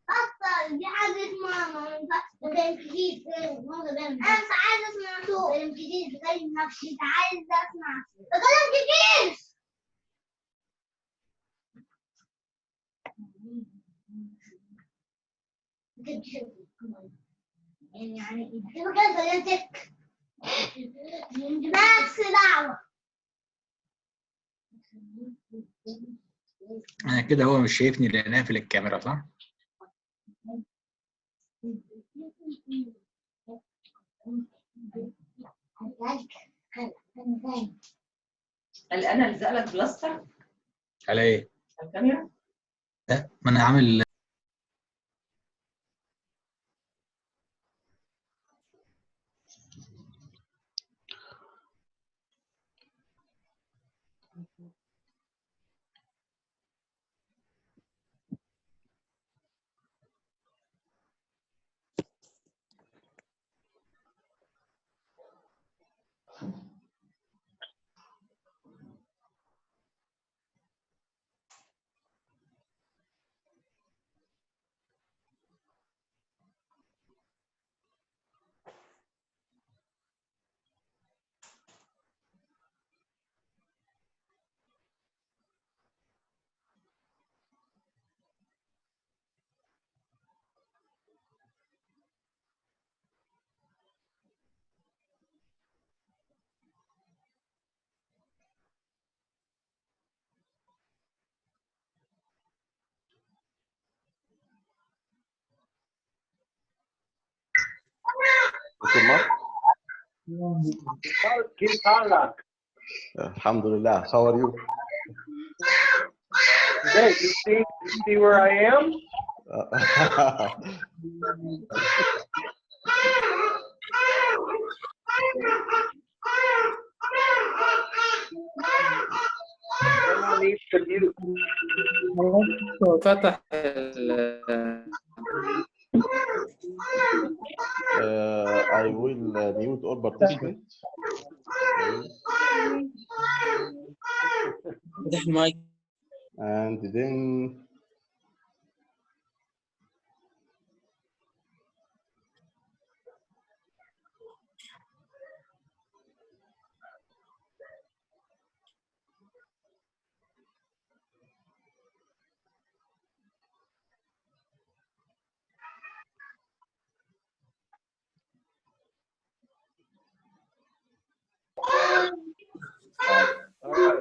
بطل دي حاجة ماما ما ينفعش كلام كتير أنا مش عايزة أسمع صوت كلام كتير تغير نفسي مش عايزة أسمع كلام كتير يعني كده كلمتك ماكس دعوة أنا كده هو مش شايفني لأن قافل الكاميرا صح؟ هل انا الزق لك بلاستر على إيه؟ على الكاميرا؟ لا ما أنا عامل كيف حالك؟ الحمد لله. How are you? Hey, you see where I am? Someone needs to mute. فتح I will mute all participants. فتح المايك. And then All right.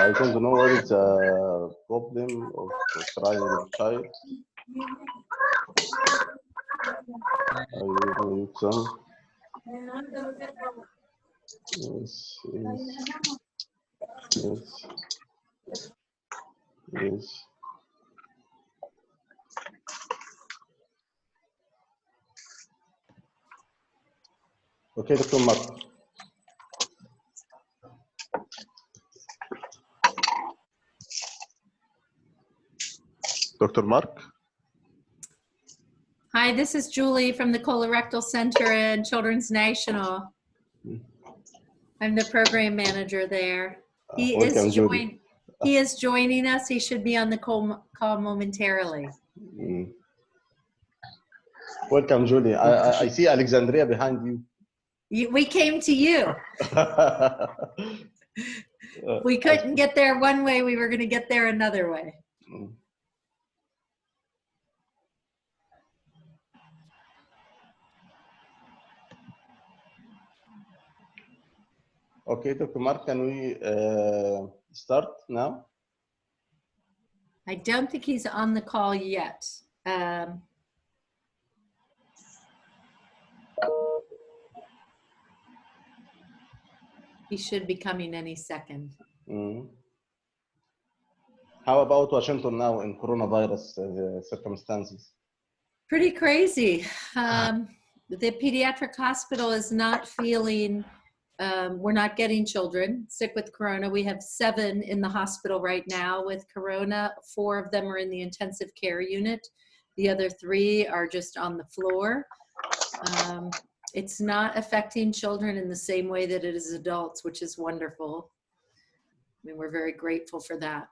I don't know what is the problem of trying to type. I will mute some. Yes, yes, yes, yes. Okay, Dr. Mark. Dr. Mark? Hi, this is Julie from the Colorectal Center and Children's National. I'm the program manager there. He Welcome, is Julie. He is joining us. He should be on the call momentarily. Welcome, Julie. I see Alexandria behind you. We came to you. We couldn't get there one way. We were going to get there another way. Okay, Dr. Mark, can we start now? I don't think he's on the call yet. He should be coming any second. How How about Washington now in coronavirus circumstances? Pretty crazy. The pediatric hospital is not feeling, we're not getting children sick with corona. We have 7 in the hospital right now with corona. 4 of them are in the intensive care unit. The other 3 are just on the floor. It's not affecting children in the same way that it is adults, which is wonderful. I mean, we're very grateful for that.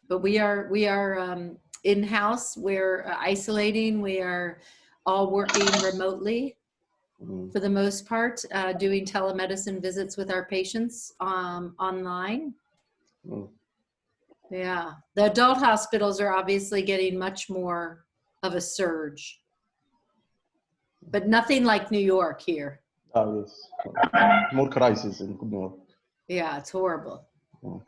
But we are in-house, we're isolating, we are all working remotely for the most part, doing telemedicine visits with our patients online. Yeah, the adult hospitals are obviously getting much more of a surge, but nothing like New York here. Yes, more crisis in New York. Yeah, it's horrible.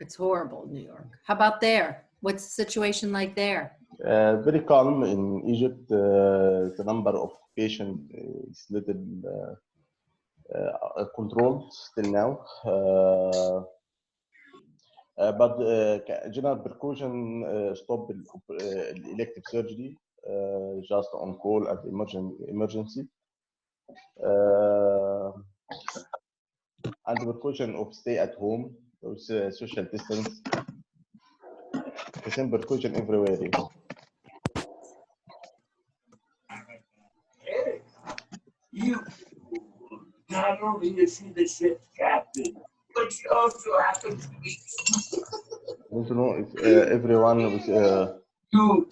It's horrible in New York. How about there? What's the situation like there? Very calm in Egypt. The number of patients is little controlled still now. But general precaution stop elective surgery just on call at emergency. And the precaution of stay at home, social distance. The same precaution everywhere. You not only you see the ship's captain, but you also happen to be. I don't know if everyone was. You.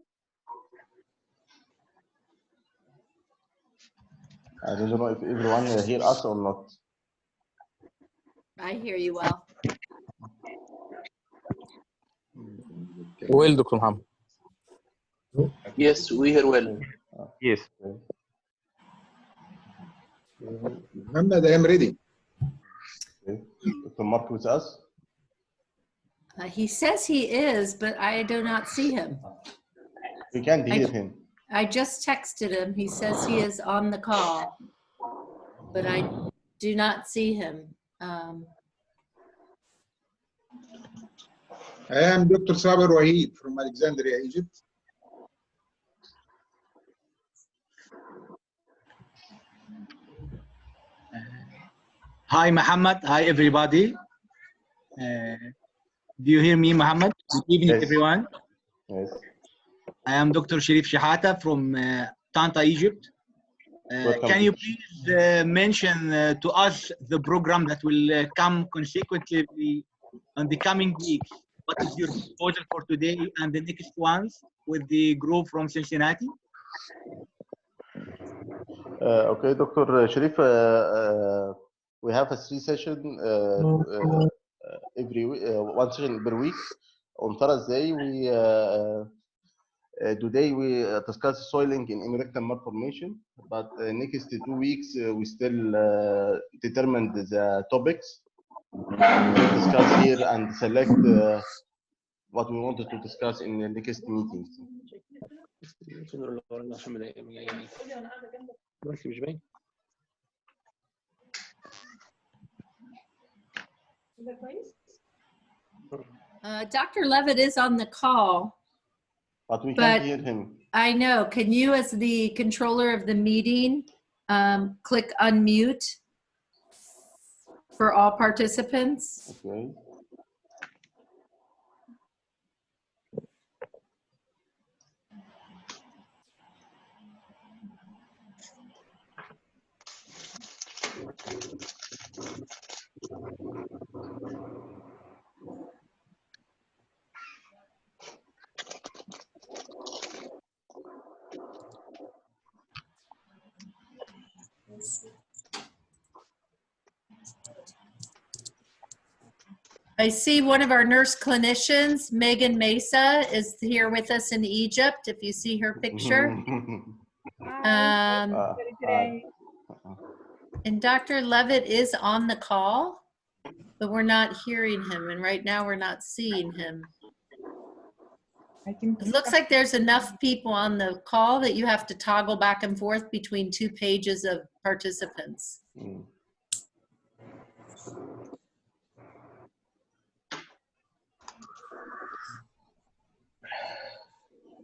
I don't know if everyone hear us or not. I hear you well. Well, Dr. Muhammad. Yes, we hear well. Yes. Muhammad, I am ready. Okay. Dr. Mark with us? He says he is, but I do not see him. We can't hear him. I just texted him. He says he is on the call, but I do not see him. I am Dr. Saber Wahid from Alexandria, Egypt. Hi, Muhammad. Hi, everybody. Do you hear me, Muhammad? Good evening, Yes. everyone. Yes. I am Dr. Sharif Shahata from Tanta, Egypt. Can you please mention to us the program that will come consecutively on the coming weeks? What is your proposal for today and the next ones with the group from Cincinnati? Okay, Dr. Sharif, we have a 3 session every week, 1 session per week. On Thursday, today we discuss soiling in erectile malformation, but next 2 weeks we still determine the topics discuss here and select what we wanted to discuss in the next meetings. Dr. Levitt is on the call. But we can't hear him. I know. Can you, as the controller of the meeting, click unmute for all participants? Okay. I see one of our nurse clinicians, Megan Mesa, is here with us in Egypt, if you see her picture. And Dr. Levitt is on the call, but we're not hearing him. And right now we're not seeing him. It looks like there's enough people on the call that you have to toggle back and forth between 2 pages of participants.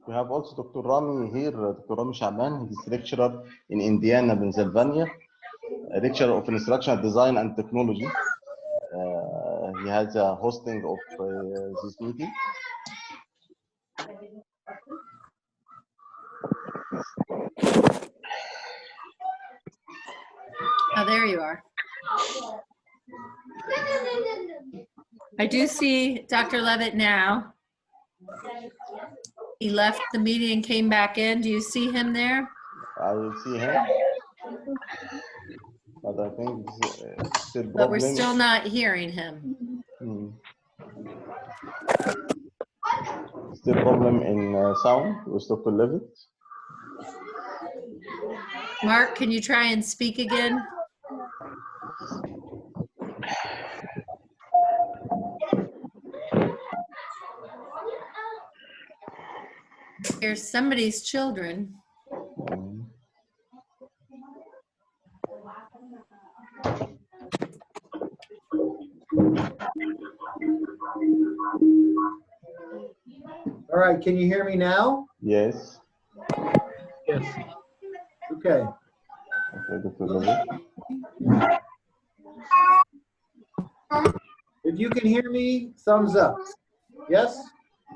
We have also Dr. Rami here, Dr. Rami Shaban. He's lecturer in Indiana, Pennsylvania, a lecturer of instructional design and technology. He has a hosting of this meeting. Oh, there you are. I do see Dr. Levitt now. He left the meeting and came back in. Do you see him there? I will see him. But I think it's still But we're problem. still not hearing him. Still problem in sound with Dr. Levitt. Mark, can you try and speak again? Here's somebody's children. All right, can you hear me now? Yes. Yes. Okay. Okay, Dr. Levitt. If you can hear me, thumbs up. Yes?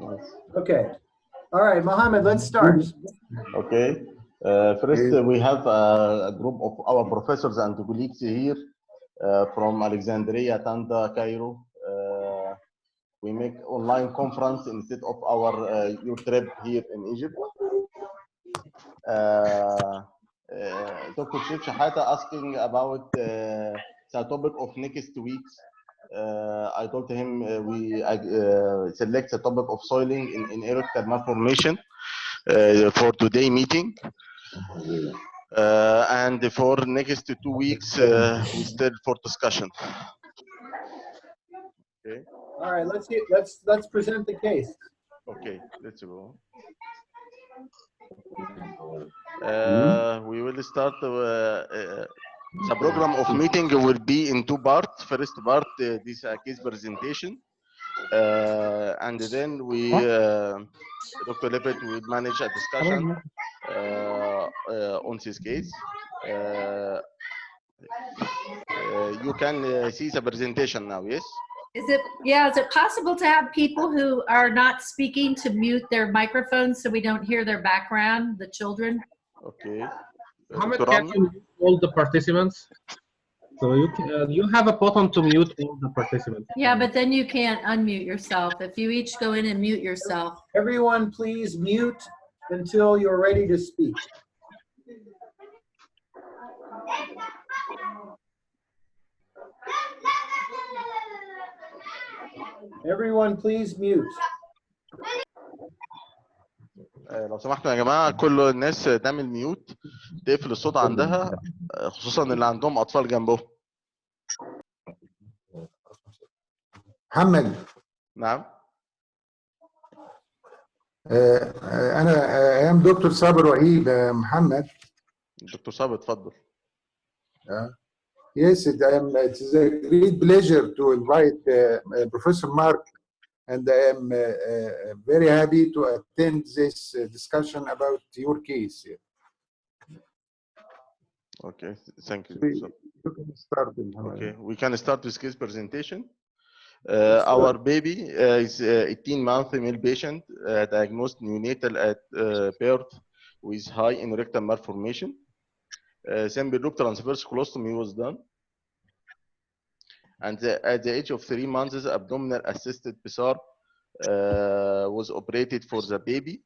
Yes. Okay. All right, Mohammed, let's start. Okay. First, we have a group of our professors and colleagues here from Alexandria, Tanda, Cairo. We make online conference instead of our your trip here in Egypt. Dr. Sharif Shahata asking about the topic of next weeks. I told him we select the topic of soiling in erectile malformation for today meeting. And for next 2 weeks, we still for discussion. Okay. All right, let's present the case. Okay, let's go. We will start. The program of meeting will be in 2 parts. First part, this case presentation, and then we, Dr. Levitt will manage a discussion on this case. You can see the presentation now, yes? Is it possible to have people who are not speaking to mute their microphones so we don't hear their background, the children? Okay. Mohammed, can you mute all the participants? So you have a button to mute all the participants. Yeah, but then you can't unmute yourself. If you each go in and mute yourself. Everyone, please mute until you're ready to speak. Everyone, please mute. لو سمحتوا يا جماعه كل الناس تعمل ميوت تقفل الصوت عندها خصوصا اللي عندهم اطفال جنبهم. محمد. نعم. انا ام دكتور صابر وهيب محمد. دكتور صابر اتفضل. Yes, it is a great pleasure to invite Professor Mark, and I am very happy to attend this discussion about your case. Okay, thank you. You can start. Okay, we can start this case presentation. Our baby is 18-month male patient, diagnosed neonatal at birth with high erectile malformation. Simple loop transverse colostomy was done. And at the age of 3 months, abdominal assisted PSAR was operated for the baby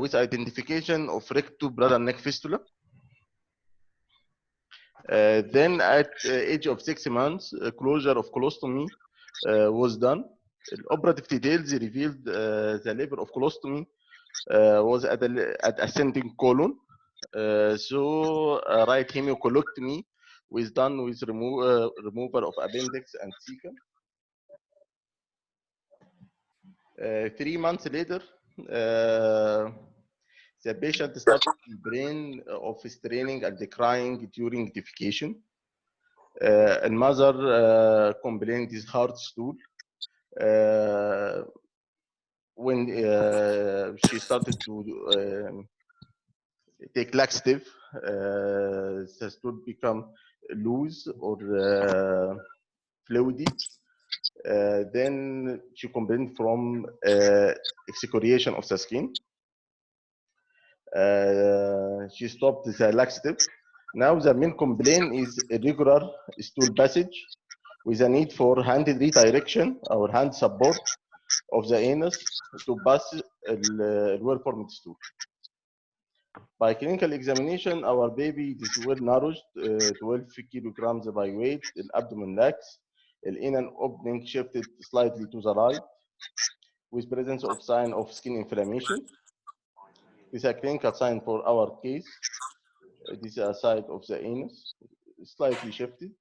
with identification of rectobladder neck fistula. Then at age of 6 months, closure of colostomy was done. Operative details revealed the level of colostomy was at ascending colon. So right hemicolectomy was done with removal of appendix and cecum. 3 months later, the patient started complain of straining and crying during defecation. And mother complained is hard stool. when she started to take laxative, the stool become loose or fluidy. Then she complained from excoriation of the skin. She stopped the laxative. Now the main complaint is irregular stool passage with a need for hand redirection or hand support of the anus to pass the well-formed stool. By clinical examination, our baby is well nourished, 12 kilograms by weight, the abdomen lax, the anal opening shifted slightly to the right, with presence of sign of skin inflammation. This is a clinical sign for our case. This is a side of the anus, slightly shifted.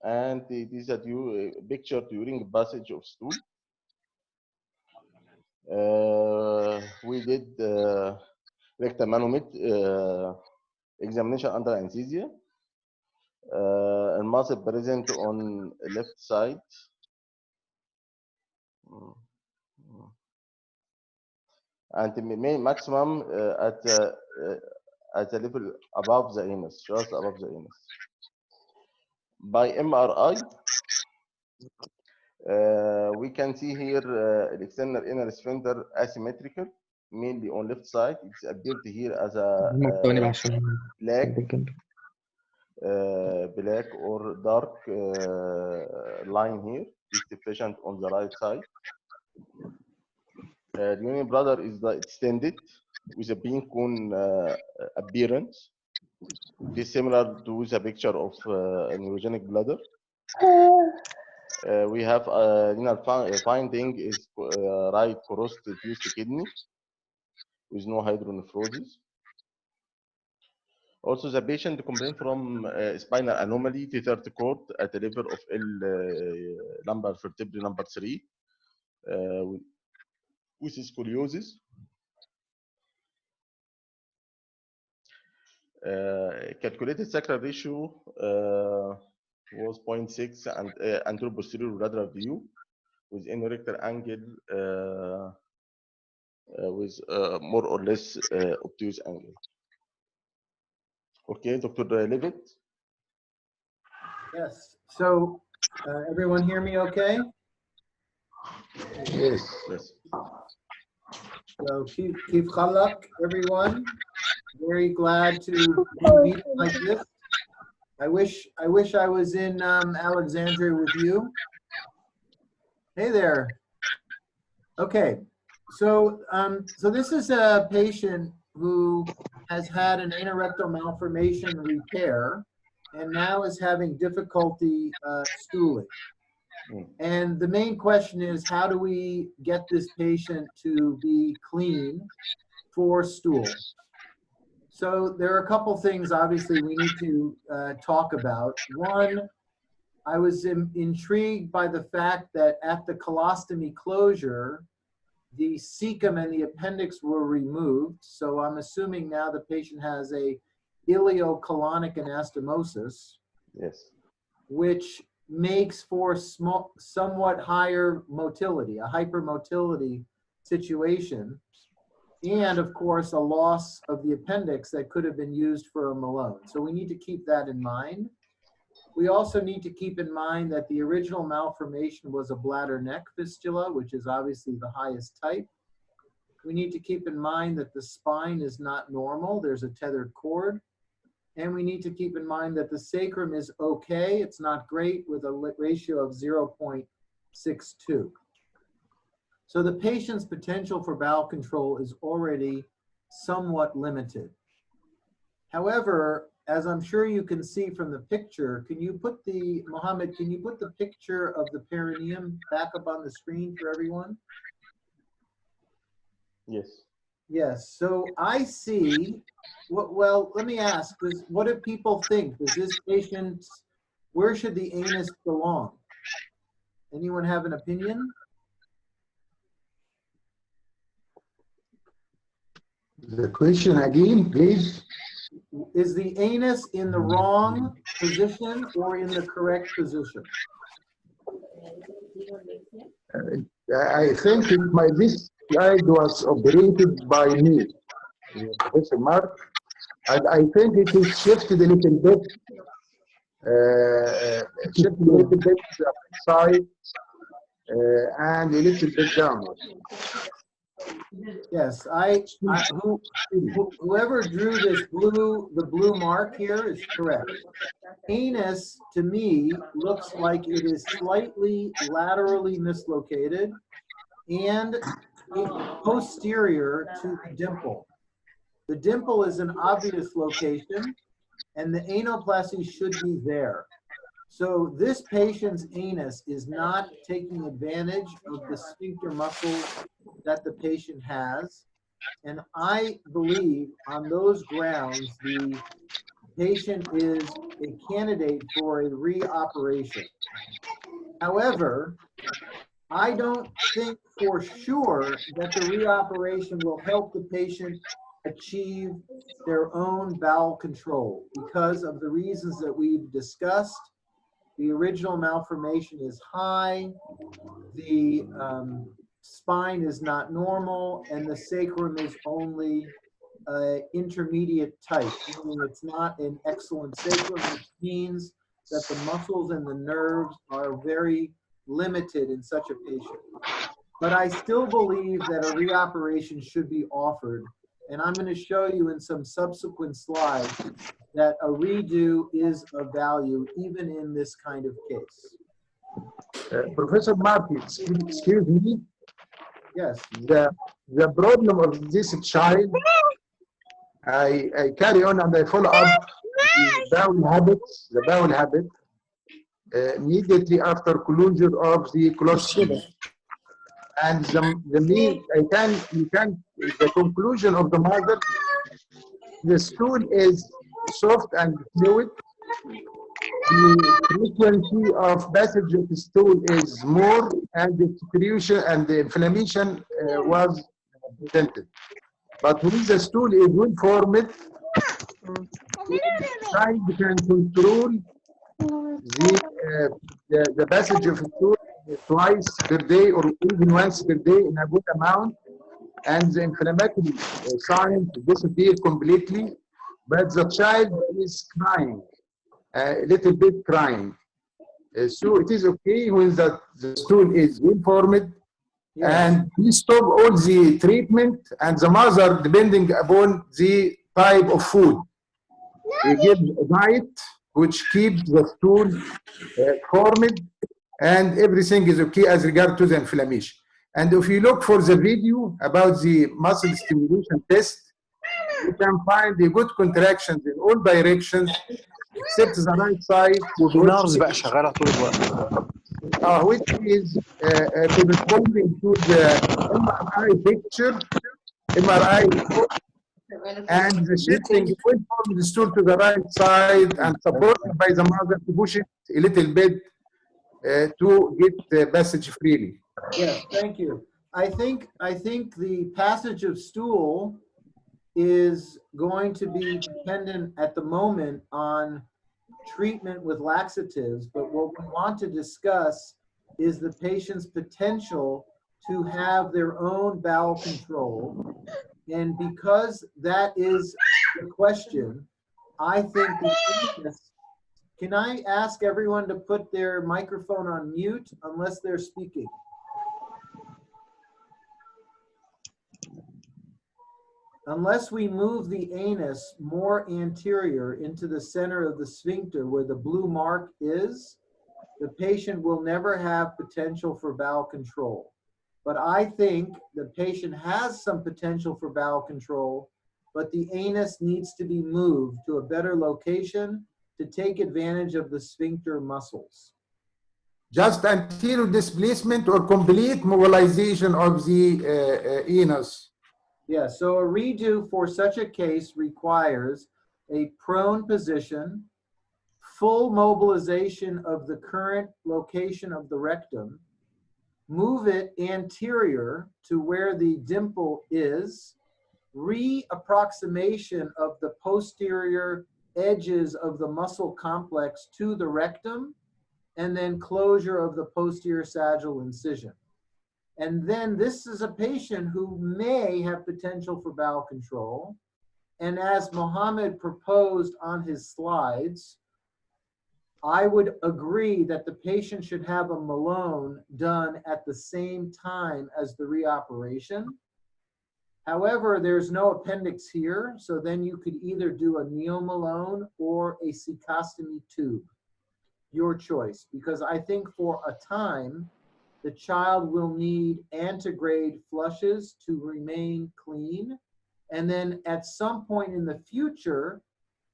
And this is a picture during passage of stool. We did rectal manometer examination under anesthesia. And muscle present on left side. And the maximum at the level above the anus, just above the anus. By MRI, we can see here the external inner sphincter asymmetrical, mainly on left side. It's appeared here as a black or dark line here. It's deficient on the right side. The union bladder is extended with a bean cone appearance. It is similar to the picture of a neurogenic bladder. We have renal finding is right crossed fused kidney with no hydronephrosis. Also, the patient complained from spinal anomaly to third cord at the level of lumbar vertebrae number 3 with scoliosis. Calculated sacral ratio was 0.6 and anteroposterior lateral view with anorectal angle with more or less obtuse angle. Okay, Dr. Levitt. Yes. So, everyone hear me okay? Yes. Yes. So, keep chalak, everyone. Very glad to meet like this. I wish I was in Alexandria with you. Hey there. Okay. So, so this is a patient who has had an anorectal malformation repair and now is having difficulty stooling. And the main question is, how do we get this patient to be clean for stool? So there are a couple things, obviously, we need to talk about. One, I was intrigued by the fact that at the colostomy closure, the cecum and the appendix were removed. So I'm assuming now the patient has a ileocolonic anastomosis. Yes. Which makes for somewhat higher motility, a hypermotility situation. And of course, a loss of the appendix that could have been used for a Malone. So we need to keep that in mind. We also need to keep in mind that the original malformation was a bladder neck fistula, which is obviously the highest type. We need to keep in mind that the spine is not normal. There's a tethered cord. And we need to keep in mind that the sacrum is okay. It's not great with a ratio of 0.62. So the patient's potential for bowel control is already somewhat limited. However, as I'm sure you can see from the picture, Mohammed, can you put the picture of the perineum back up on the screen for everyone? Yes. Yes, so I see, well, let me ask, what do people think? Does this patient, where should the anus belong? Anyone have an opinion? The question again, please. Is the anus in the wrong position or in the correct position? I think this slide was operated by me, Professor Mark, and I think it is shifted a little bit, shifted a little bit to the side and a little bit downward. Yes, whoever drew the blue mark here is correct. Anus, to me, looks like it is slightly laterally mislocated and posterior to the dimple. The dimple is an obvious location, and the anoplasty should be there. So this patient's anus is not taking advantage of the sphincter muscles that the patient has. And I believe on those grounds, the patient is a candidate for a reoperation. However, I don't think for sure that the reoperation will help the patient achieve their own bowel control because of the reasons that we've discussed. The original malformation is high, the spine is not normal, and the sacrum is only intermediate type, meaning it's not an excellent sacrum, which means that the muscles and the nerves are very limited in such a patient. But I still believe that a reoperation should be offered, and I'm going to show you in some subsequent slides that a redo is of value even in this kind of case. Professor Marty, excuse me. Yes. The problem of this child, I carry on and I follow up the bowel habit immediately after closure of the colostrum. And the conclusion of the mother, the stool is soft and fluid. The frequency of passage of the stool is more, and the secretion and the inflammation was presented. But when the stool is well formed, the child can control the passage of the stool twice per day or even once per day in a good amount, and the inflammatory signs disappear completely. But the child is crying, a little bit crying. So it is okay when the stool is well formed, and we stop all the treatment, and the mother, depending upon the type of food, we give a diet which keeps the stool formed, and everything is okay as regard to the inflammation. And if you look for the video about the muscle stimulation test, you can find the good contractions in all directions except the right side, which is corresponding to the MRI picture, and the shifting from the stool to the right side and supported by the mother to push it a little bit to get the passage freely. Yes, thank you. I think the passage of stool is going to be dependent at the moment on treatment with laxatives, but what we want to discuss is the patient's potential to have their own bowel control. And because that is the question, I think can I ask everyone to put their microphone on mute unless they're speaking? Unless we move the anus more anterior into the center of the sphincter where the blue mark is, the patient will never have potential for bowel control. But I think the patient has some potential for bowel control, but the anus needs to be moved to a better location to take advantage of the sphincter muscles. Just anterior displacement or complete mobilization of the anus? Yeah, so a redo for such a case requires a prone position, full mobilization of the current location of the rectum, move it anterior to where the dimple is, reapproximation of the posterior edges of the muscle complex to the rectum, and then closure of the posterior sagittal incision. And then this is a patient who may have potential for bowel control. And as Mohammed proposed on his slides, I would agree that the patient should have a Malone done at the same time as the reoperation. However, there's no appendix here, so then you could either do a neo-Malone or a cecostomy tube. Your choice, because I think for a time, the child will need antegrade flushes to remain clean. And then at some point in the future,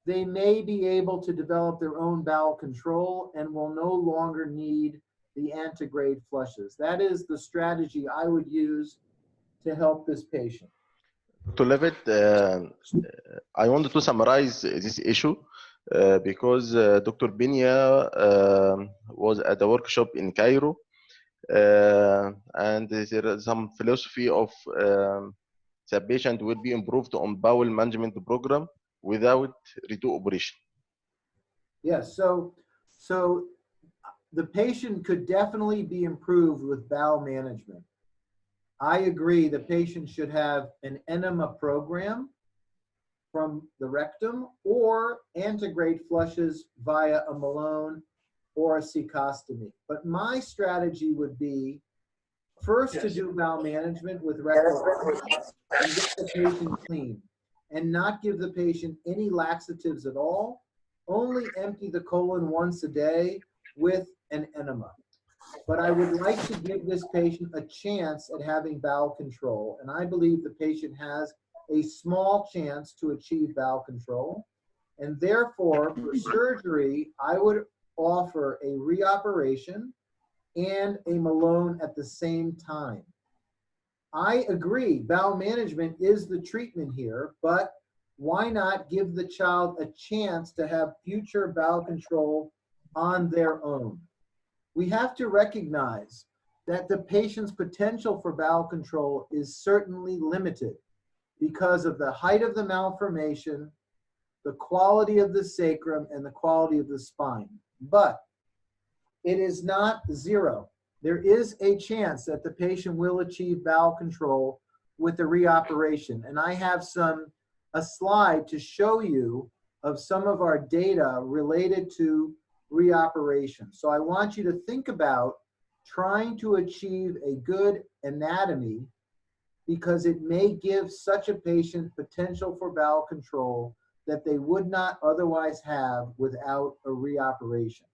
they may be able to develop their own bowel control and will no longer need the antegrade flushes. That is the strategy I would use to help this patient. To Levitt, I wanted to summarize this issue because Dr. Binya was at a workshop in Cairo, and there is some philosophy of the patient will be improved on bowel management program without redo operation. Yes, so the patient could definitely be improved with bowel management. I agree the patient should have an enema program from the rectum or antegrade flushes via a Malone or a cecostomy. But my strategy would be first to do bowel management with rectal and get the patient clean and not give the patient any laxatives at all, only empty the colon once a day with an enema. But I would like to give this patient a chance at having bowel control, and I believe the patient has a small chance to achieve bowel control, and therefore for surgery, I would offer a reoperation and a Malone at the same time. I agree, bowel management is the treatment here, but why not give the child a chance to have future bowel control on their own? We have to recognize that the patient's potential for bowel control is certainly limited because of the height of the malformation, the quality of the sacrum, and the quality of the spine. But it is not zero. There is a chance that the patient will achieve bowel control with the reoperation. And I have a slide to show you of some of our data related to reoperation. So I want you to think about trying to achieve a good anatomy because it may give such a patient potential for bowel control that they would not otherwise have without a reoperation.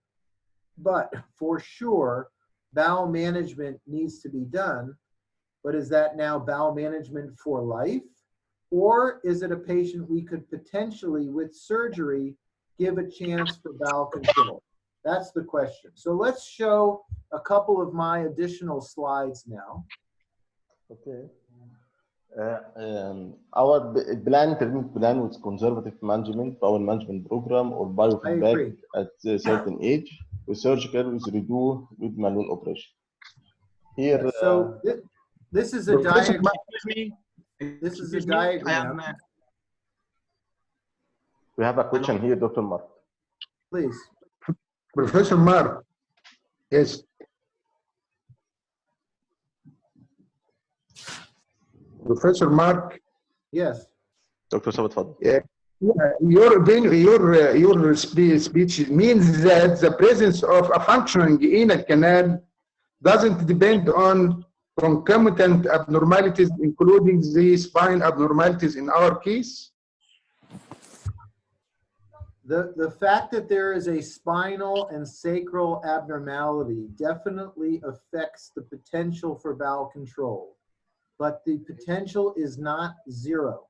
But for sure, bowel management needs to be done. But is that now bowel management for life? Or is it a patient we could potentially, with surgery, give a chance for bowel control? That's the question. So let's show a couple of my additional slides now. Okay. Our treatment plan with conservative management, bowel management program, or biofeedback at a certain age, with surgical, with redo, with Malone operation. Here, so this is a diagram. This is a diagram. We have a question here, Dr. Mark. Please. Professor Mark. Yes. Professor Mark. Yes. Dr. Sabat. Yeah. Your opinion, your speech means that the presence of a functioning anal canal doesn't depend on concomitant abnormalities, including the spine abnormalities in our case? The fact that there is a spinal and sacral abnormality definitely affects the potential for bowel control, but the potential is not zero.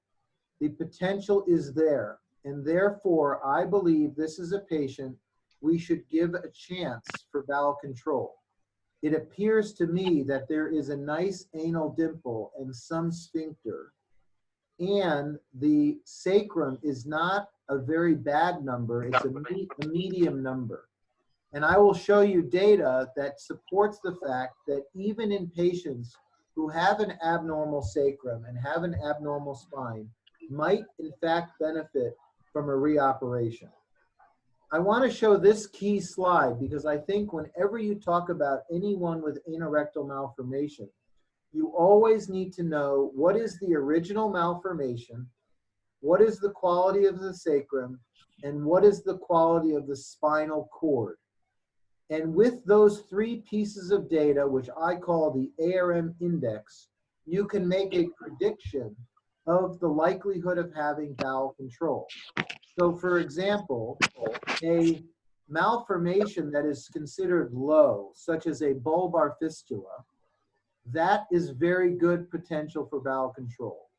The potential is there, and therefore I believe this is a patient we should give a chance for bowel control. It appears to me that there is a nice anal dimple and some sphincter, and the sacrum is not a very bad number, it's a medium number. And I will show you data that supports the fact that even in patients who have an abnormal sacrum and have an abnormal spine might in fact benefit from a reoperation. I want to show this key slide because I think whenever you talk about anyone with anorectal malformation, you always need to know what is the original malformation, what is the quality of the sacrum, and what is the quality of the spinal cord. And with those three pieces of data, which I call the ARM index, you can make a prediction of the likelihood of having bowel control. So for example, a malformation that is considered low, such as a bulbar fistula, that is very good potential for bowel control.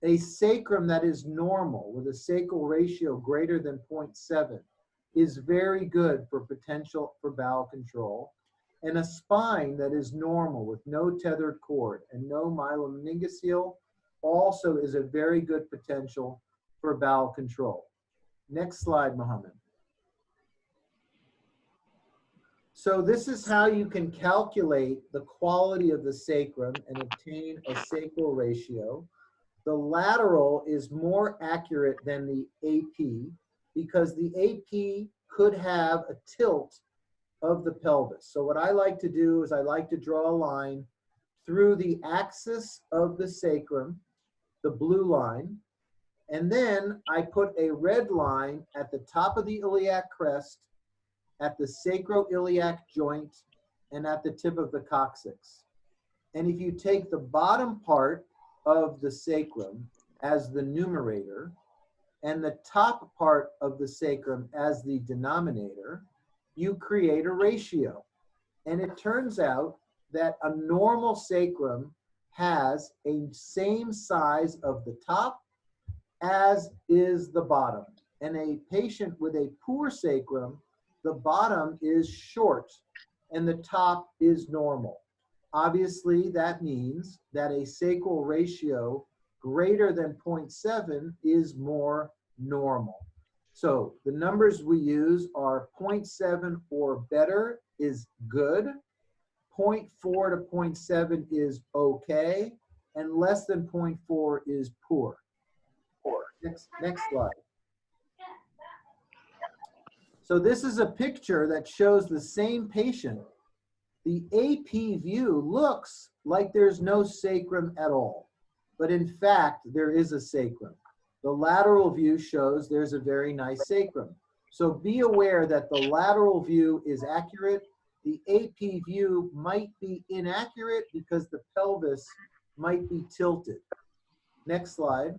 A sacrum that is normal with a sacral ratio greater than 0.7 is very good for potential for bowel control. And a spine that is normal with no tethered cord and no myelomeningocele also is a very good potential for bowel control. Next slide, Mohammed. So this is how you can calculate the quality of the sacrum and obtain a sacral ratio. The lateral is more accurate than the AP because the AP could have a tilt of the pelvis. So what I like to do is I like to draw a line through the axis of the sacrum, the blue line, and then I put a red line at the top of the iliac crest, at the sacroiliac joint, and at the tip of the coccyx. And if you take the bottom part of the sacrum as the numerator and the top part of the sacrum as the denominator, you create a ratio. And it turns out that a normal sacrum has a same size of the top as is the bottom. And a patient with a poor sacrum, the bottom is short and the top is normal. Obviously, that means that a sacral ratio greater than 0.7 is more normal. So the numbers we use are 0.7 or better is good, 0.4 to 0.7 is okay, and less than 0.4 is poor. Next slide. So this is a picture that shows the same patient. The AP view looks like there's no sacrum at all, but in fact, there is a sacrum. The lateral view shows there's a very nice sacrum. So be aware that the lateral view is accurate. The AP view might be inaccurate because the pelvis might be tilted. Next slide.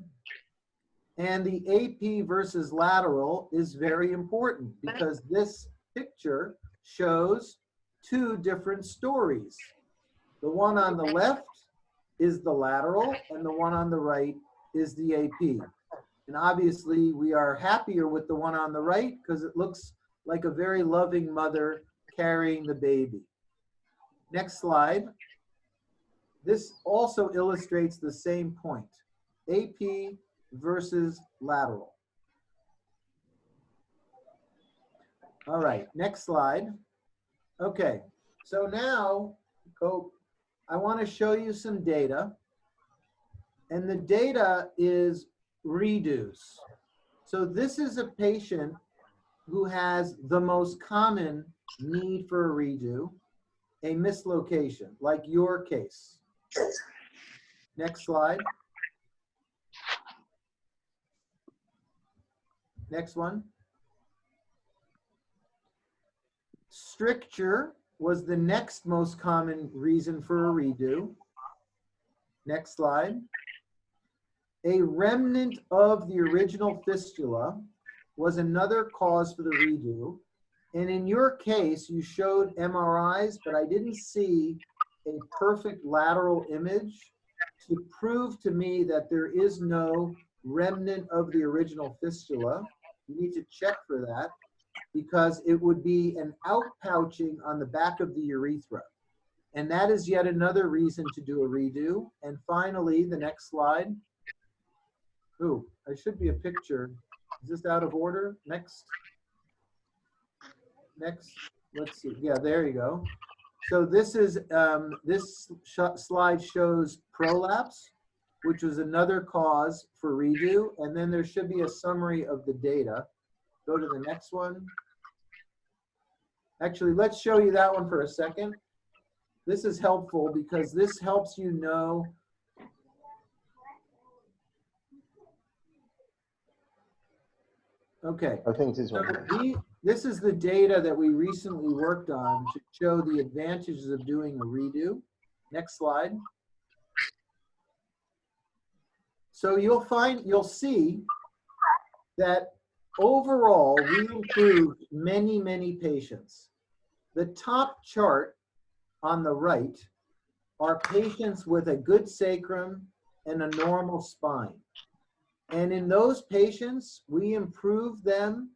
And the AP versus lateral is very important because this picture shows two different stories. The one on the left is the lateral and the one on the right is the AP. And obviously we are happier with the one on the right because it looks like a very loving mother carrying the baby. Next slide. This also illustrates the same point. AP versus lateral. All right, next slide. Okay, so now I want to show you some data. And the data is redos. So this is a patient who has the most common need for a redo, a mislocation, like your case. Next slide. Next one. Stricture was the next most common reason for a redo. Next slide. A remnant of the original fistula was another cause for the redo. And in your case, you showed MRIs, but I didn't see a perfect lateral image to prove to me that there is no remnant of the original fistula. You need to check for that because it would be an outpouching on the back of the urethra. And that is yet another reason to do a redo. And finally, the next slide. Ooh, I should be a picture. Is this out of order? Next. Next. Let's see. Yeah, there you go. So this is slide shows prolapse, which was another cause for redo. And then there should be a summary of the data. Go to the next one. Actually, let's show you that one for a second. This is helpful because this helps you know. Okay. I think this So one. this is the data that we recently worked on to show the advantages of doing a redo. Next slide. So you'll see that overall we improved many, many patients. The top chart on the right are patients with a good sacrum and a normal spine. And in those patients, we improved them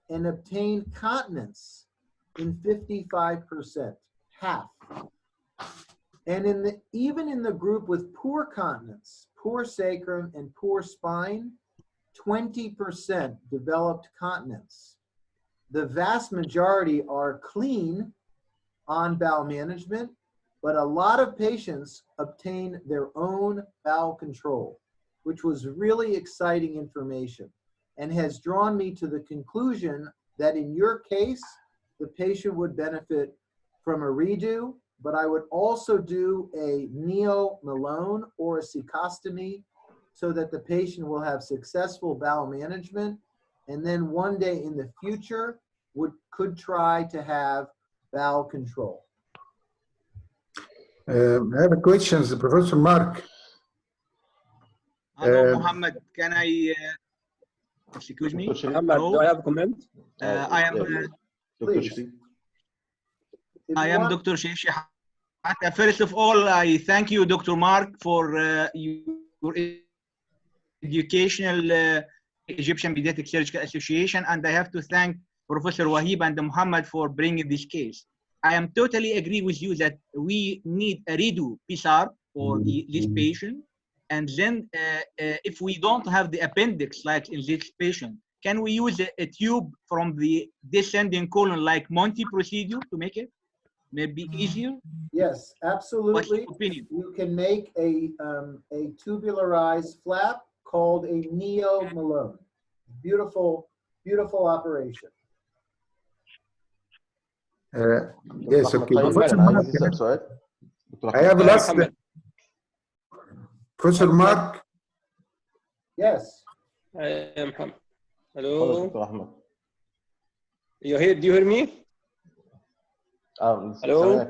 and obtained continence in 55%, half. And even in the group with poor continence, poor sacrum and poor spine, 20% developed continence. The vast majority are clean on bowel management, but a lot of patients obtain their own bowel control, which was really exciting information and has drawn me to the conclusion that in your case, the patient would benefit from a redo, but I would also do a neo-Malone or a cecostomy so that the patient will have successful bowel management, and then one day in the future could try to have bowel control. I have a question, Professor Mark. Hello, Mohammed. Can I, excuse me? Muhammad, do I have a comment? I am Dr. Sharif Shehata. First of all, I thank you, Dr. Mark, for your educational Egyptian Pediatric Surgical Association, and I have to thank Professor Wahib and Muhammad for bringing this case. I am totally agree with you that we need a redo PSAR for this patient, and then if we don't have the appendix like in this patient, can we use a tube from the descending colon like Monty procedure to make it maybe easier? Yes, absolutely. You can make a tubularized flap called a neo-Malone. Beautiful, beautiful operation. Yes, okay. Professor Mark, I have last. Professor Mark. Yes. I am Mohammed. Hello. You hear? Do you hear me? Hello.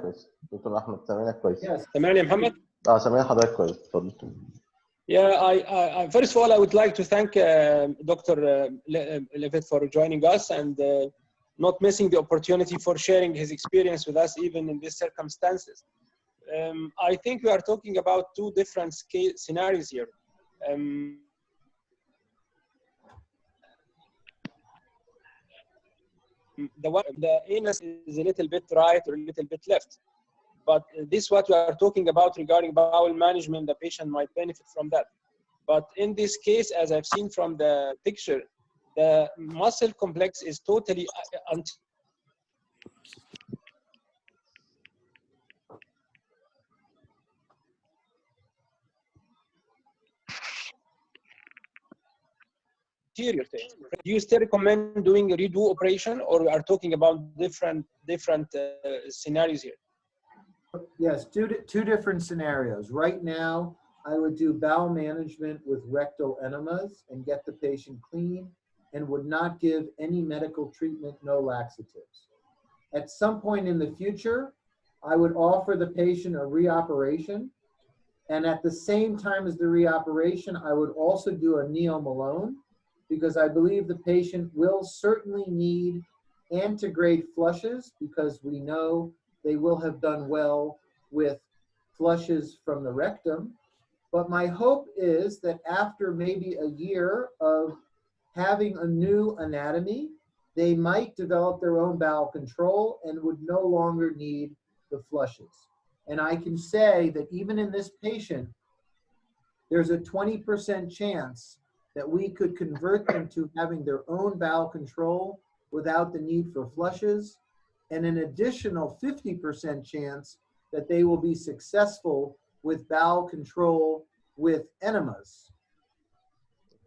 دكتور احمد سامعينك كويس. سامعني يا محمد؟ سامعين حضرتك كويس. اتفضل. Yeah, I first of all I would like to thank Dr. Levitt for joining us and not missing the opportunity for sharing his experience with us even in these circumstances. I think we are talking about two different scenarios here. The anus is a little bit right or a little bit left. But this what we are talking about regarding bowel management, the patient might benefit from that. But in this case, as I've seen from the picture, the muscle complex is totally anterior thing. Do you still recommend doing a redo operation, or we are talking about different scenarios here? Yes, two different scenarios. Right now, I would do bowel management with rectal enemas and get the patient clean and would not give any medical treatment, no laxatives. At some point in the future, I would offer the patient a reoperation, and at the same time as the reoperation, I would also do a neo-Malone because I believe the patient will certainly need antegrade flushes because we know they will have done well with flushes from the rectum. But my hope is that after maybe a year of having a new anatomy, they might develop their own bowel control and would no longer need the flushes. And I can say that even in this patient, there's a 20% chance that we could convert them to having their own bowel control without the need for flushes, and an additional 50% chance that they will be successful with bowel control with enemas.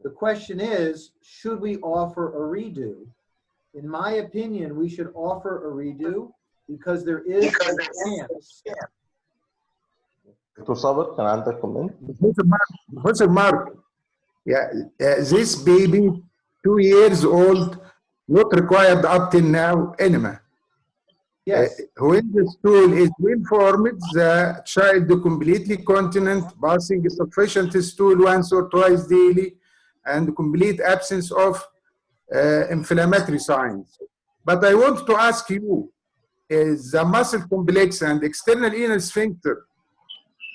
The question is, should we offer a redo? In my opinion, we should offer a redo because there is a chance دكتور صابر كان عندك كومنت؟ Professor Mark, yeah, this baby, 2 years old, not required up till now enema. Yes. When the stool is well formed, the child completely continent, passing sufficient stool once or twice daily, and complete absence of inflammatory signs. But I want to ask you, is the muscle complex and external anal sphincter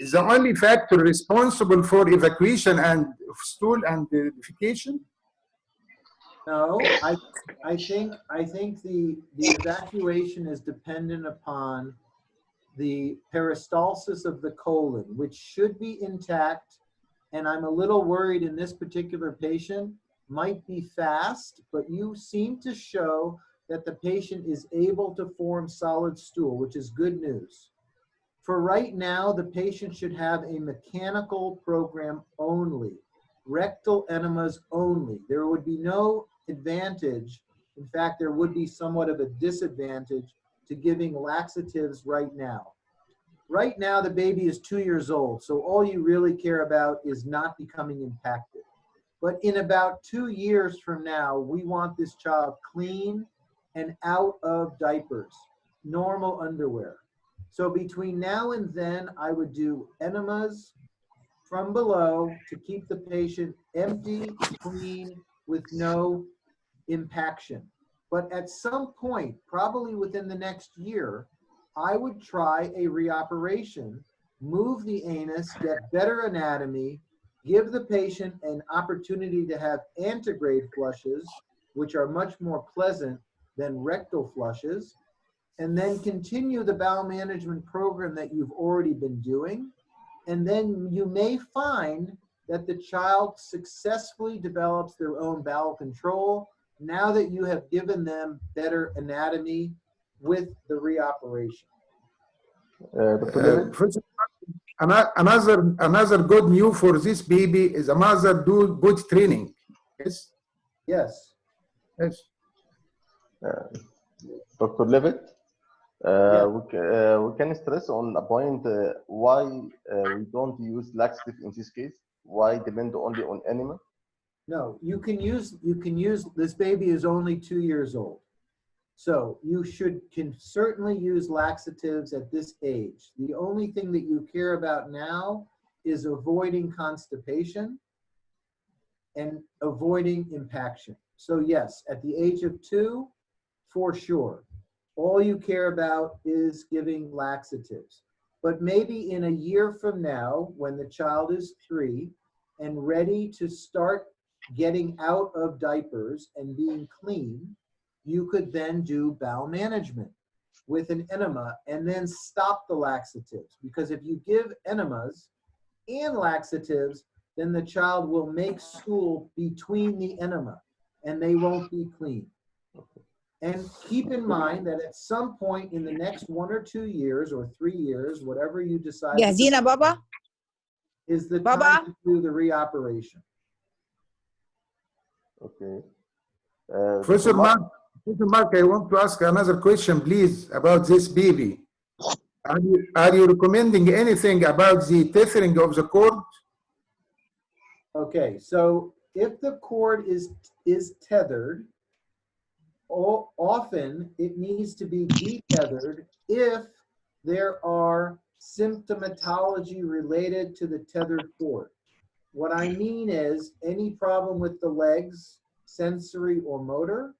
is the only factor responsible for evacuation and stool and defecation? No, I think the evacuation is dependent upon the peristalsis of the colon, which should be intact. And I'm a little worried in this particular patient, might be fast, but you seem to show that the patient is able to form solid stool, which is good news. For right now, the patient should have a mechanical program only, rectal enemas only. There would be no advantage. In fact, there would be somewhat of a disadvantage to giving laxatives right now. Right now, the baby is 2 years old, so all you really care about is not becoming impacted. But in about 2 years from now, we want this child clean and out of diapers, normal underwear. So between now and then, I would do enemas from below to keep the patient empty, clean, with no impaction. But at some point, probably within the next year, I would try a reoperation, move the anus, get better anatomy, give the patient an opportunity to have antegrade flushes, which are much more pleasant than rectal flushes, and then continue the bowel management program that you've already been doing. And then you may find that the child successfully develops their own bowel control now that you have given them better anatomy with the reoperation. Another good news for this baby is a mother do good training. Yes. Yes. Yes. Dr. Levitt, we can stress on a point why we don't use laxative in this case. Why depend only on enema? No, you can use, this baby is only 2 years old. So you can certainly use laxatives at this age. The only thing that you care about now is avoiding constipation and avoiding impaction. So yes, at the age of 2, for sure. All you care about is giving laxatives. But maybe in a year from now, when the child is 3 and ready to start getting out of diapers and being clean, you could then do bowel management with an enema and then stop the laxatives. Because if you give enemas and laxatives, then the child will make stool between the enema and they won't be clean. And keep in mind that at some point in the next 1 or 2 years or 3 years, whatever you decide, جاهزين يا بابا؟ is the time to do the reoperation. Okay. Professor Mark, I want to ask another question, please, about this baby. Are you recommending anything about the tethering of the cord? Okay, so if the cord is tethered, often it needs to be detethered if there are symptomatology related to the tethered cord. What I mean is any problem with the legs, sensory or motor,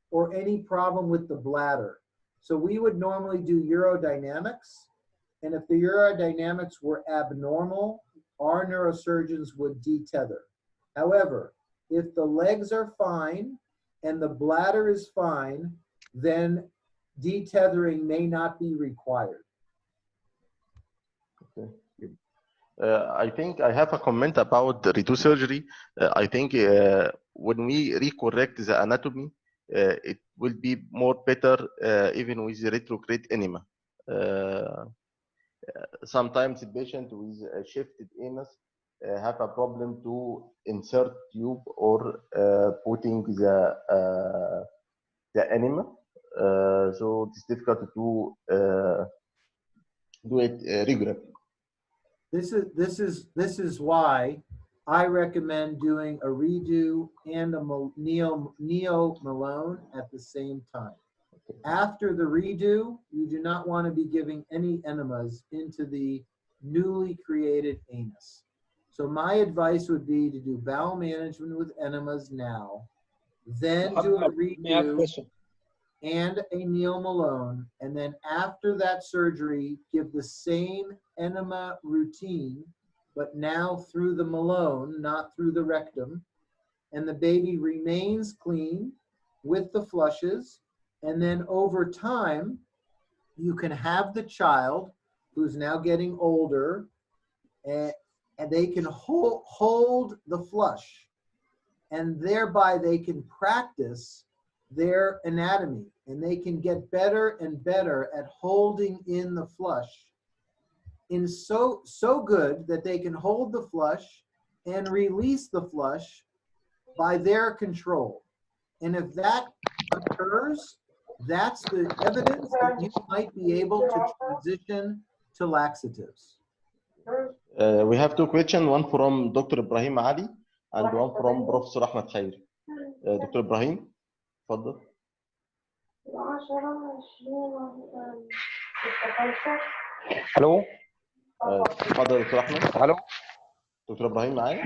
or any problem with the bladder. So we would normally do urodynamics, and if the urodynamics were abnormal, our neurosurgeons would detether. However, if the legs are fine and the bladder is fine, then detethering may not be required. Okay. I think I have a comment about the redo surgery. I think when we recorrect the anatomy, it will be more better even with the retrograde enema. Sometimes the patient with a shifted anus have a problem to insert tube or putting the enema. So it's difficult to do it regularly. This is why I recommend doing a redo and a neo Malone at the same time. After the redo, you do not want to be giving any enemas into the newly created anus. So my advice would be to do bowel management with enemas now, then do a redo and a Neil Malone, and then after that surgery, give the same enema routine, but now through the Malone, not through the rectum, and the baby remains clean with the flushes, and then over time, you can have the child who's now getting older, and they can hold the flush, and thereby they can practice their anatomy, and they can get better and better at holding in the flush in so good that they can hold the flush and release the flush by their control. And if that occurs, that's the evidence that you might be able to transition to laxatives. We have two questions, one from Dr. Ibrahim Ali and one from Professor Ahmed Khairi. Dr. Ibrahim, تفضل. الو تفضل دكتور احمد. الو دكتور ابراهيم معايا؟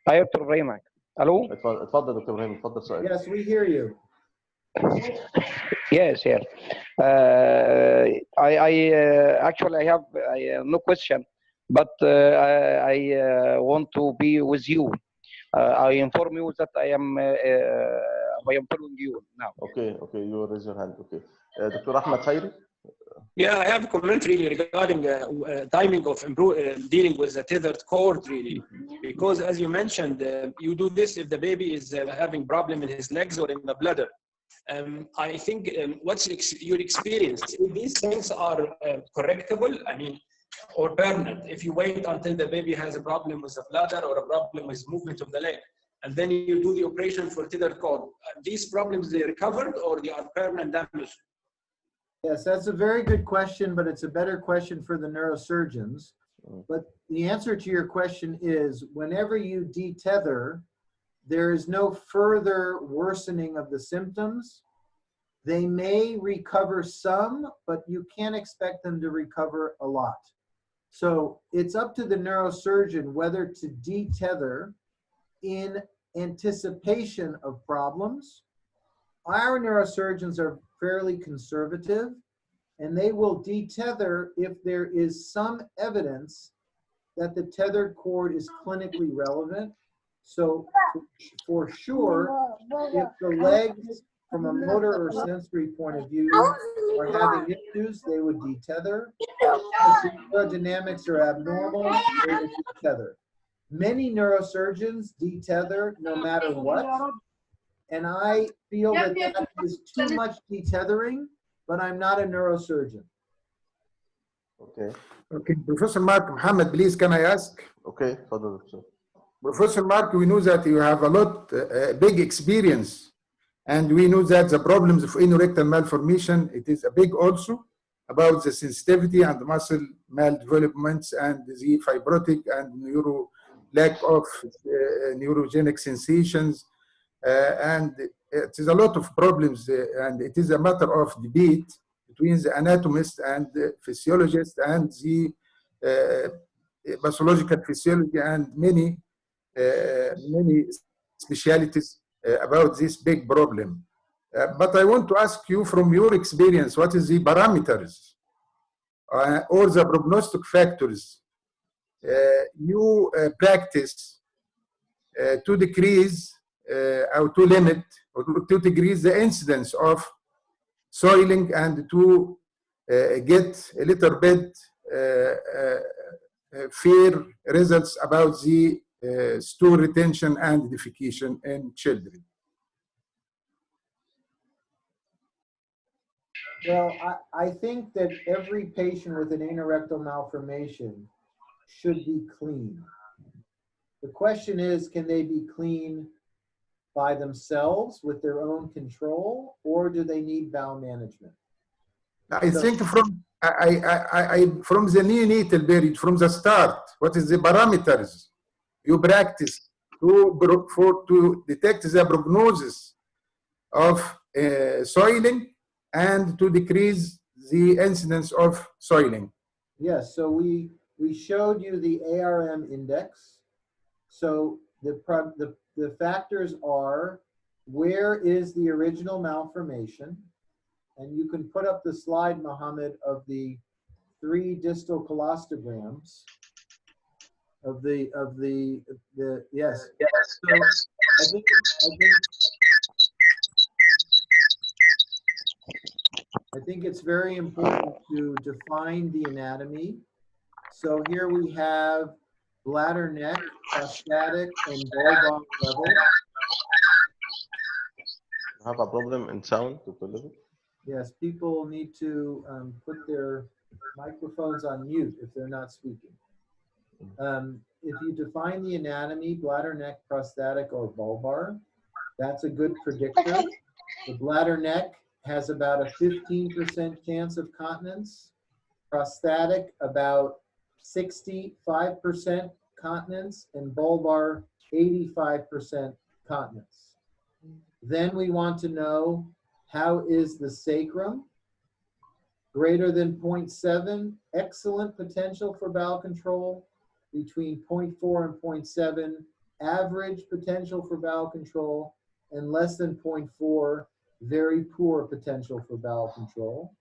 ايوه دكتور ابراهيم معاك. الو اتفضل دكتور ابراهيم، اتفضل سؤال. Yes, we hear you. Yes. I actually I have no question, but I want to be with you. I inform you that I am following you now. Okay, you raise your hand. Okay. Dr. Ahmed Khairi? Yeah, I have a comment really regarding timing of dealing with the tethered cord really, because as you mentioned, you do this if the baby is having problem in his legs or in the bladder. I think what's your experience? If these things are correctable, I mean, or permanent, if you wait until the baby has a problem with the bladder or a problem with movement of the leg, and then you do the operation for tethered cord, these problems, they recovered or they are permanent damage? Yes, that's a very good question, but it's a better question for the neurosurgeons. But the answer to your question is, whenever you detether, there is no further worsening of the symptoms. They may recover some, but you can't expect them to recover a lot. So it's up to the neurosurgeon whether to detether in anticipation of problems. Our neurosurgeons are fairly conservative, and they will detether if there is some evidence that the tethered cord is clinically relevant. So for sure, if the legs from a motor or sensory point of view are having issues, they would detether. If the neurodynamics are abnormal, they would detether. Many neurosurgeons detether no matter what. And I feel that that is too much detethering, but I'm not a neurosurgeon. Okay, Professor Mark Mohammed, please, can I ask? Okay, further, sir. Professor Mark, we know that you have a big experience, and we know that the problems of anorectal malformation, it is a big also about the sensitivity and the muscle maldevelopments and the fibrotic and lack of neurogenic sensations. And it is a lot of problems, and it is a matter of debate between the anatomist and the physiologist and the pathological physiology and many specialities about this big problem. But I want to ask you, from your experience, what is the parameters or the prognostic factors you practice to decrease or to limit or to decrease the incidence of soiling and to get a little bit fair results about the stool retention and defecation in children? Well, I think that every patient with an anorectal malformation should be clean. The question is, can they be clean by themselves with their own control, or do they need bowel management? from the neonatal period, from the start, what is the parameters you practice to detect the prognosis of soiling and to decrease the incidence of soiling? Yes, so we showed you the ARM index. So the factors are, where is the original malformation? And you can put up the slide, Mohammed, of the 3 distal colostograms of the yes. So I think it's very important to define the anatomy. So here we have bladder neck, prostatic, and bulbar level. Have a problem in sound to deliver? Yes, people need to put their microphones on mute if they're not speaking. If you define the anatomy, bladder neck, prostatic, or bulbar, that's a good predictor. The bladder neck has about a 15% chance of continence. Prostatic, about 65% continence, and bulbar, 85% continence. Then we want to know, how is the sacrum? Greater than 0.7, excellent potential for bowel control. Between 0.4 and 0.7, average potential for bowel control. And less than 0.4, very poor potential for bowel control.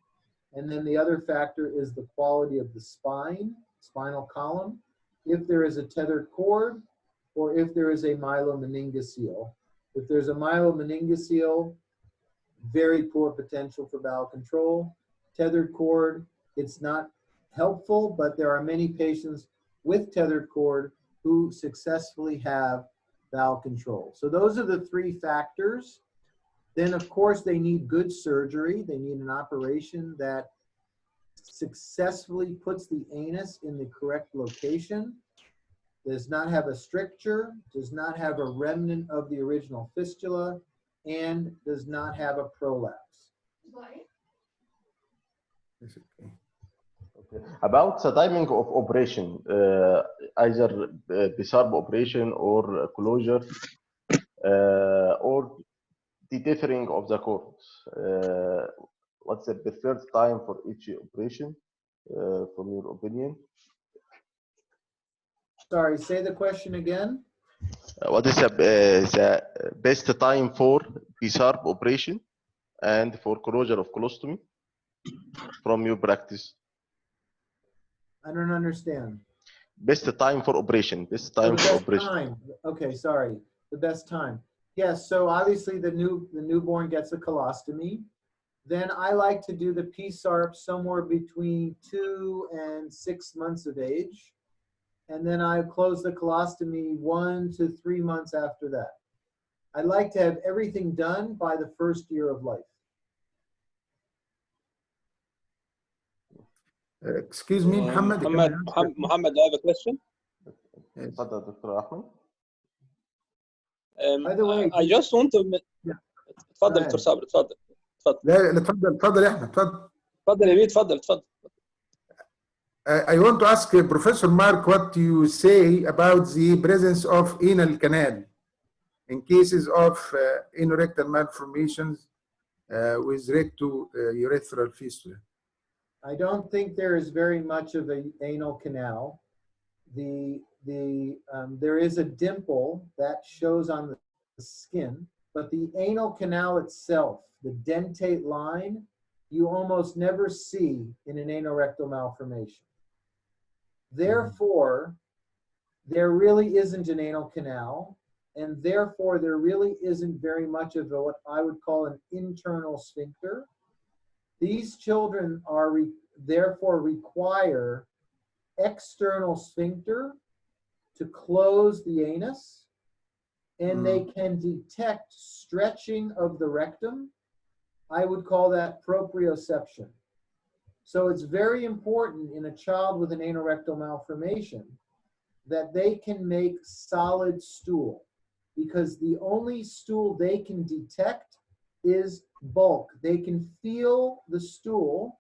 And then the other factor is the quality of the spine, spinal column, if there is a tethered cord, or if there is a myelomeningocele. If there's a myelomeningocele, very poor potential for bowel control. Tethered cord, it's not helpful, but there are many patients with tethered cord who successfully have bowel control. So those are the 3 factors. Then, of course, they need good surgery. They need an operation that successfully puts the anus in the correct location, does not have a stricture, does not have a remnant of the original fistula, and does not have a prolapse. Okay. About the timing of operation, either PSARB operation or closure, or detethering of the cord. What's the preferred time for each operation, from your opinion? Sorry, say the question again. What is the best time for PSARB operation and for closure of colostomy from your practice? I don't understand. Best time for operation. Best time for operation. Time. Okay, sorry. The best time. Yes. So obviously the newborn gets a colostomy. Then I like to do the PSARP somewhere between 2 and 6 months of age, and then I close the colostomy 1 to 3 months after that. I like to have everything done by the 1st year of life. Excuse me, Mohammed. Mohammed, I have a question. By the way, I just want to. تفضل دكتور صابر تفضل. لا اتفضل يا احمد اتفضل يا بيه اتفضل. I want to ask Professor Mark what you say about the presence of anal canal in cases of anorectal malformations with recto-urethral fistula. I don't think there is very much of an anal canal. There is a dimple that shows on the skin, but the anal canal itself, the dentate line, you almost never see in an anorectal malformation. Therefore, there really isn't an anal canal, and therefore there really isn't very much of what I would call an internal sphincter. These children therefore require external sphincter to close the anus, and they can detect stretching of the rectum. I would call that proprioception. So it's very important in a child with an anorectal malformation that they can make solid stool, because the only stool they can detect is bulk. They can feel the stool,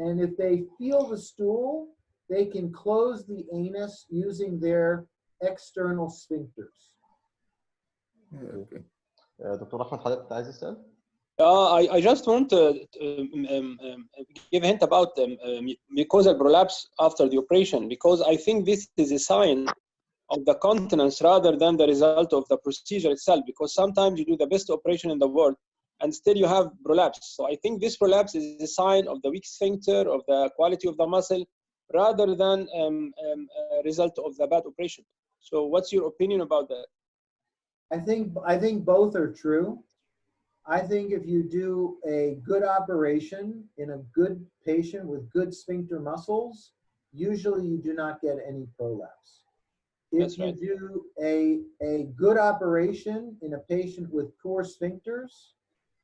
And if they feel the stool, they can close the anus using their external sphincters. Okay. دكتور احمد حضرتك عايز تسال؟ I just want to give a hint about mucosal prolapse after the operation, because I think this is a sign of the continence rather than the result of the procedure itself, because sometimes you do the best operation in the world and still you have prolapse. So I think this prolapse is a sign of the weak sphincter, of the quality of the muscle, rather than a result of the bad operation. So what's your opinion about that? I think both are true. I think if you do a good operation in a good patient with good sphincter muscles, usually you do not get any prolapse. If That's you right. do a good operation in a patient with poor sphincters,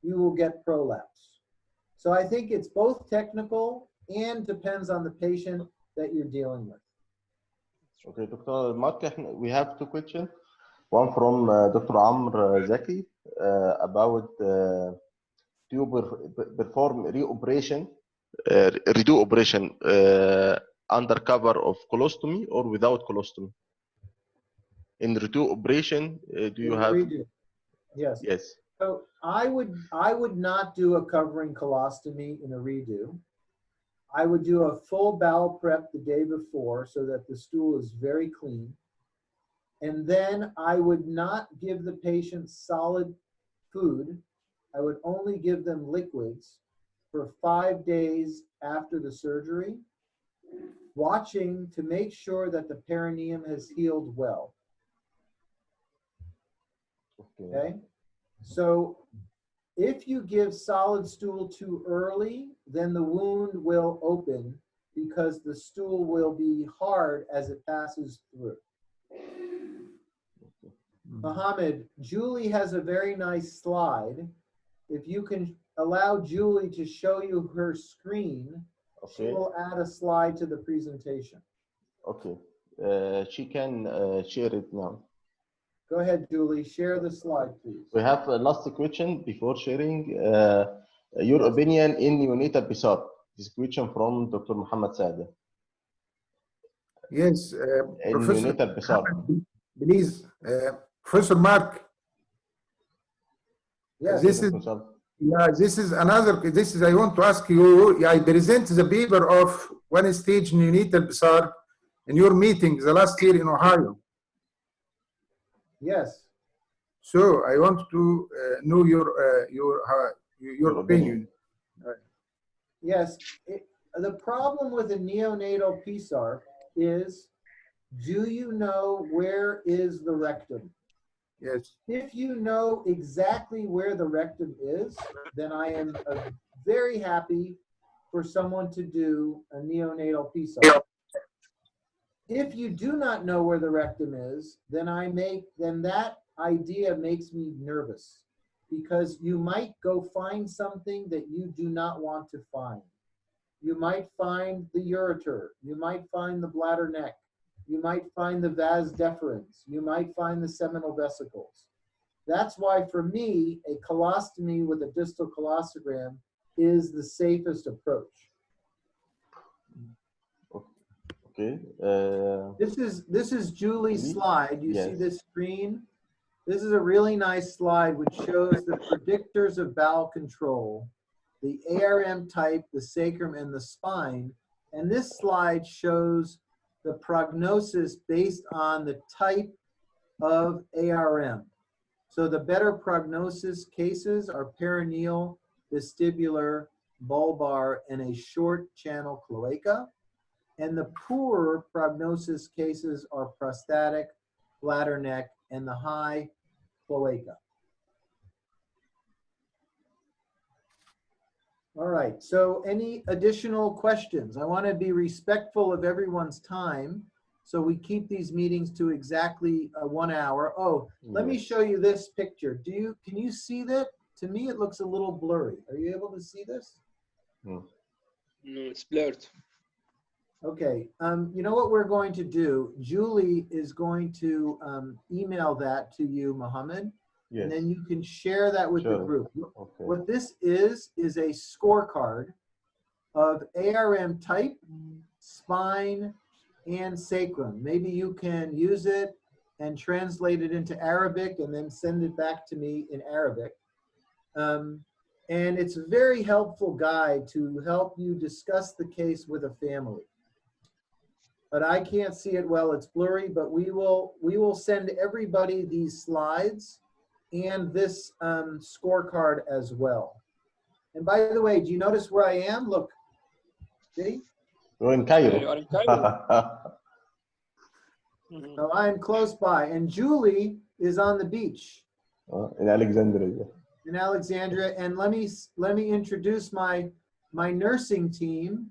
you will get prolapse. So I think it's both technical and depends on the patient that you're dealing with. Okay, Dr. Mark, we have two questions. One from Dr. Amr Zaki about to perform redo operation under cover of colostomy or without colostomy. In redo operation, do you have? Redo. Yes. Yes. So I would not do a covering colostomy in a redo. I would do a full bowel prep the day before so that the stool is very clean. And then I would not give the patient solid food. I would only give them liquids for 5 days after the surgery, watching to make sure that the perineum has healed well. Okay? So if you give solid stool too early, then the wound will open because the stool will be hard as it passes through. Mohammed, Julie has a very nice slide. If you can allow Julie to show you her screen, she will add a slide to the presentation. Okay. She can share it now. Go ahead, Julie. Share the slide, please. We have a last question before sharing. Your opinion in neonatal PSAR. This question from Dr. Muhammad Saada. Yes, Professor neonatal PSAR. Please, Professor Mark. Yes. This is another. I want to ask you. I present the paper of one-stage neonatal PSAR in your meeting the last year in Ohio. Yes. So I want to know your opinion. Yes. The problem with a neonatal PSAR is, do you know where is the rectum? Yes. If you know exactly where the rectum is, then I am very happy for someone to do a neonatal PSAR. If you do not know where the rectum is, then that idea makes me nervous, because you might go find something that you do not want to find. You might find the ureter, you might find the bladder neck, you might find the vas deferens, you might find the seminal vesicles. That's why for me, a colostomy with a distal colostogram is the safest approach. Okay. This is Julie's slide. You see this screen? This is a really nice slide which shows the predictors of bowel control, the ARM type, the sacrum, and the spine. And this slide shows the prognosis based on the type of ARM. So the better prognosis cases are perineal, vestibular, bulbar, and a short channel cloaca. And the poorer prognosis cases are prostatic, bladder neck, and the high cloaca. All right, so any additional questions? I want to be respectful of everyone's time, so we keep these meetings to exactly 1 hour. Oh, let me show you this picture. Can you see that? To me, it looks a little blurry. Are you able to see this? No, it's blurred. Okay, you know what we're going to do? Julie is going to email that to you, Mohammed, and then you can share that with the group. Okay. What this is a scorecard of ARM type, spine, and sacrum. Maybe you can use it and translate it into Arabic and then send it back to me in Arabic. And it's a very helpful guide to help you discuss the case with a family. But I can't see it well, it's blurry, but we will send everybody these slides and this scorecard as well. And by the way, do you notice where I am? Look, see? You're in Cairo. You are in Cairo. So I'm close by, and Julie is on the beach. In Alexandria. In Alexandria, and let me introduce my nursing team.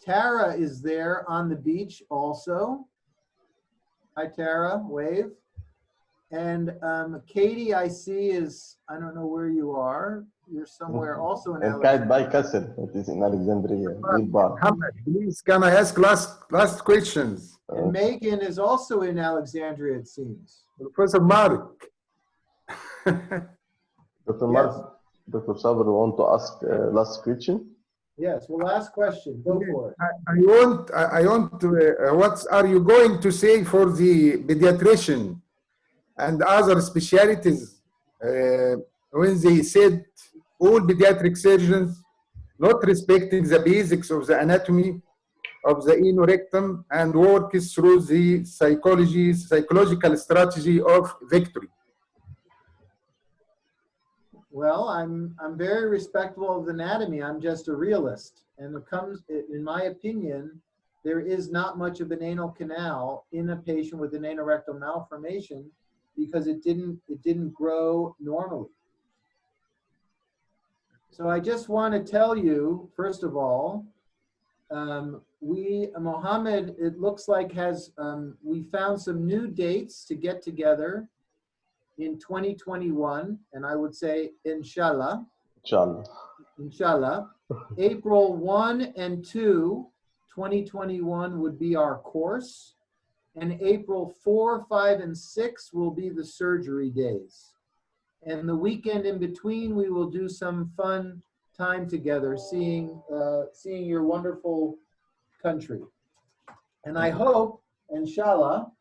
Tara is there on the beach also. Hi Tara, wave. And Katie, I see is, I don't know where you are. You're somewhere also in Alexandria. By Castle, it is in Alexandria. Muhammad, please, can I ask last questions? And Megan is also in Alexandria, it seems. Professor Mark. Dr. Mark, Dr. Sabr, want to ask last question? Yes, well, last question. Go for it. I want to, what are you going to say for the pediatrician and other specialties when they said all pediatric surgeons not respecting the basics of the anatomy of the rectum and works through the psychological strategy of victory? Well, I'm very respectful of anatomy. I'm just a realist, and it comes, in my opinion, there is not much of an anal canal in a patient with an anorectal malformation because it didn't grow normally. So I just want to tell you, first of all, Mohammed, it looks like we found some new dates to get together in 2021, and I would say inshallah. Inshallah. April 1 and 2, 2021 would be our course, and April 4, 5, and 6 will be the surgery days. And the weekend in between, we will do some fun time together, seeing your wonderful country. And I hope, inshallah,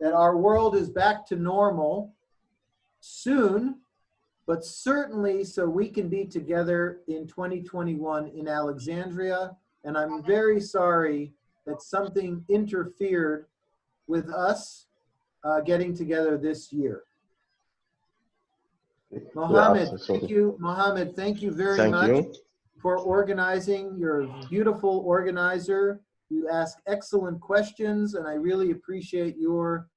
that our world is back to normal soon, but certainly so we can be together in 2021 in Alexandria. And I'm very sorry that something interfered with us getting together this year. Mohammed, thank you. Mohammed, thank you very much for organizing. You're a beautiful organizer. You ask excellent questions, and I really appreciate your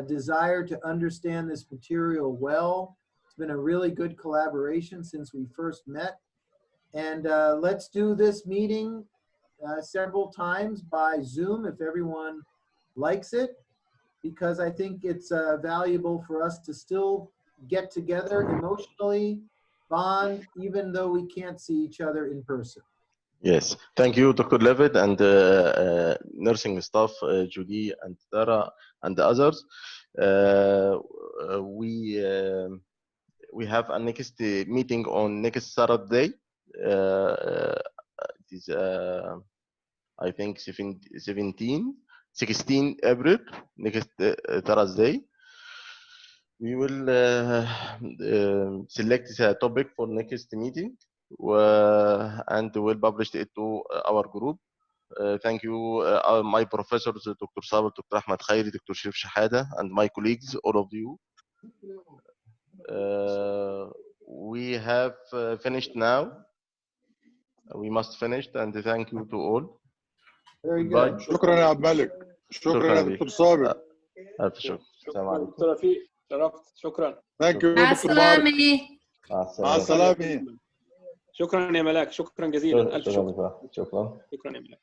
desire to understand this material well. It's been a really good collaboration since we first met. And let's do this meeting several times by Zoom if everyone likes it, because I think it's valuable for us to still get together emotionally, bond, even though we can't see each other in person. Yes, thank you, Dr. Levitt, and nursing staff, Julie and Tara, and the others. We have a next meeting on next Saturday. It is, I think, 16 April, next Thursday. We will select the topic for next meeting. And we'll publish it to our group. Thank you, my professors, Dr. Sabr, Dr. Ahmed Khairi, Dr. Sherif Shahada, and my colleagues, all of you. We have finished now. We must finish, and thank you to all. Very good. شكرا يا عبد الملك. شكرا يا دكتور صابر. ألف شكر. السلام عليكم. دكتور رفيق شرفت. شكرا. Thank you, مع Dr. Mark. السلامة. مع السلامة. شكرا يا ملاك. شكرا جزيلا. ألف شكر. شكرا. شكرا يا ملاك.